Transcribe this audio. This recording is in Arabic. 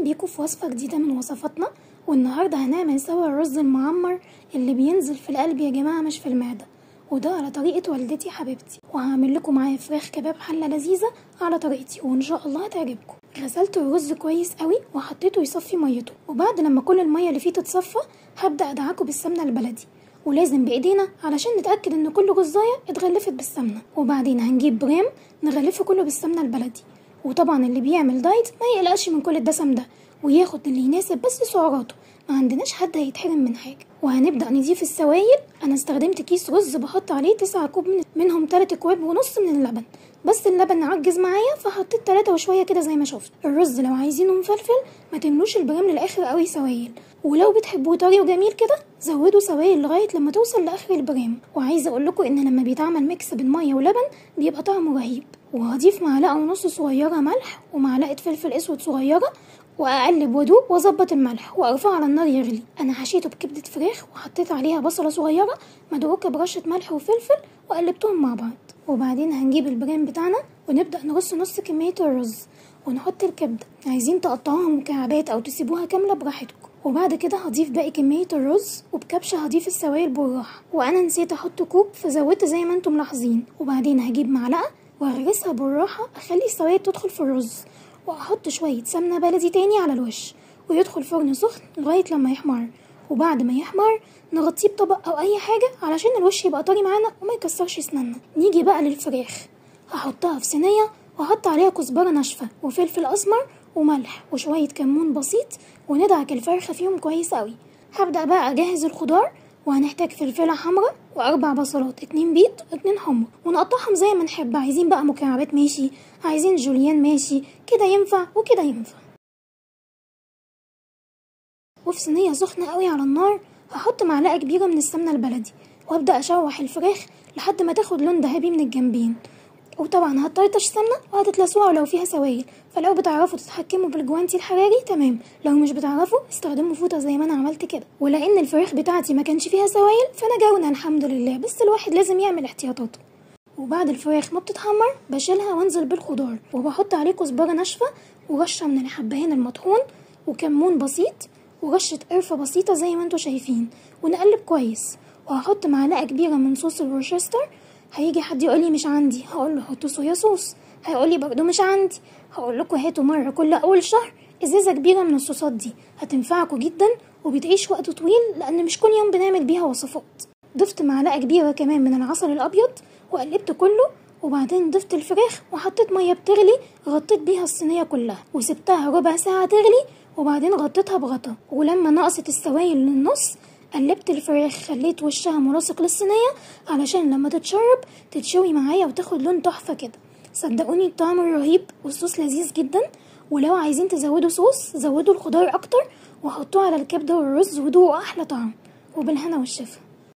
بيكم في وصفة جديدة من وصفاتنا. والنهاردة هنعمل سوا الرز المعمر اللي بينزل في القلب يا جماعة مش في المعدة، وده على طريقة والدتي حبيبتي. وهعمل لكم معايا فراخ كباب حلة لذيذة على طريقتي وان شاء الله هتعجبكم. غسلت الرز كويس قوي وحطيته يصفي ميته، وبعد لما كل المية اللي فيه تتصفى هبدأ ادعكه بالسمنة البلدي، ولازم بايدينا علشان نتأكد ان كل رزاية اتغلفت بالسمنة. وبعدين هنجيب بريم نغلفه كله بالسمنة البلدي. وطبعا اللي بيعمل دايت ما يقلقش من كل الدسم ده وياخد اللي يناسب بس سعراته، ما عندناش حد هيتحرم من حاجه. وهنبدا نضيف السوائل. انا استخدمت كيس رز بحط عليه 9 كوب منهم 3 كواب ونص من اللبن، بس اللبن عجز معايا فحطيت 3 وشويه كده زي ما شفت. الرز لو عايزينه مفلفل ما تملوش البرام للاخر قوي سوائل، ولو بتحبوه طري وجميل كده زودوا سوائل لغايه لما توصل لاخر البرام. وعايزه اقول لكم ان لما بيتعمل ميكس بين ميه ولبن بيبقى طعمه رهيب. وهضيف معلقه ونص صغيره ملح ومعلقه فلفل اسود صغيره، واقلب وادوب واظبط الملح وارفعه على النار يغلي. انا حشيته بكبده فراخ وحطيت عليها بصله صغيره مدعوكه برشه ملح وفلفل وقلبتهم مع بعض. وبعدين هنجيب البرام بتاعنا ونبدا نرص نص كميه الرز ونحط الكبده. عايزين تقطعوها مكعبات او تسيبوها كامله براحتكم. وبعد كده هضيف باقي كميه الرز، وبكبشه هضيف السوائل بالراحه. وانا نسيت احط كوب فزودت زي ما انتم ملاحظين. وبعدين هجيب معلقه واغرسها بالراحه اخلي السوائل تدخل في الرز، واحط شويه سمنه بلدي تاني على الوش ويدخل فرن سخن لغايه لما يحمر. وبعد ما يحمر نغطيه بطبق او اي حاجه علشان الوش يبقى طري معانا وما يكسرش اسناننا. نيجي بقى للفراخ، هحطها في صينيه واحط عليها كزبره ناشفه وفلفل اسمر وملح وشويه كمون بسيط وندعك الفرخه فيهم كويس قوي. هبدا بقى اجهز الخضار، وهنحتاج فلفله حمراء و4 بصلات، 2 بيض و2 حمر، ونقطعهم زي ما نحب. عايزين بقى مكعبات ماشي، عايزين جوليان ماشي، كده ينفع وكده ينفع. وفي صينيه سخنه قوي على النار هحط معلقه كبيره من السمنه البلدي وابدا اشوح الفراخ لحد ما تاخد لون ذهبي من الجنبين. وطبعا هتطرطش سمنه وهتتلسوها لو فيها سوائل، فلو بتعرفوا تتحكموا بالجوانتي الحراري تمام، لو مش بتعرفوا استخدموا فوطه زي ما انا عملت كده. ولان الفراخ بتاعتي ما كانش فيها سوائل فانا جاونه الحمد لله، بس الواحد لازم يعمل احتياطاته. وبعد الفراخ ما بتتحمر بشيلها وانزل بالخضار، وبحط عليه كزبره ناشفه ورشه من الحبهان المطحون وكمون بسيط ورشه قرفه بسيطه زي ما انتوا شايفين، ونقلب كويس. وهحط معلقه كبيره من صوص الورشستر. هيجي حد يقولي مش عندي، هقول له حطوا صويا صوص. هيقولي برضو مش عندي، هقول لكم هاتوا مره كل اول شهر ازازه كبيره من الصوصات دي، هتنفعكم جدا وبتعيش وقت طويل لان مش كل يوم بنعمل بيها وصفات. ضفت معلقه كبيره كمان من العسل الابيض وقلبت كله. وبعدين ضفت الفراخ وحطيت ميه بتغلي غطيت بيها الصينيه كلها وسبتها ربع ساعه تغلي، وبعدين غطيتها بغطا. ولما نقصت السوائل للنص قلبت الفراخ خليت وشها ملاصق للصينيه علشان لما تتشرب تتشوي معايا وتاخد لون تحفه كده. صدقوني الطعم رهيب والصوص لذيذ جدا. ولو عايزين تزودوا صوص زودوا الخضار اكتر وحطوه على الكبده والرز ودوقوا احلى طعم. وبالهنا والشفا.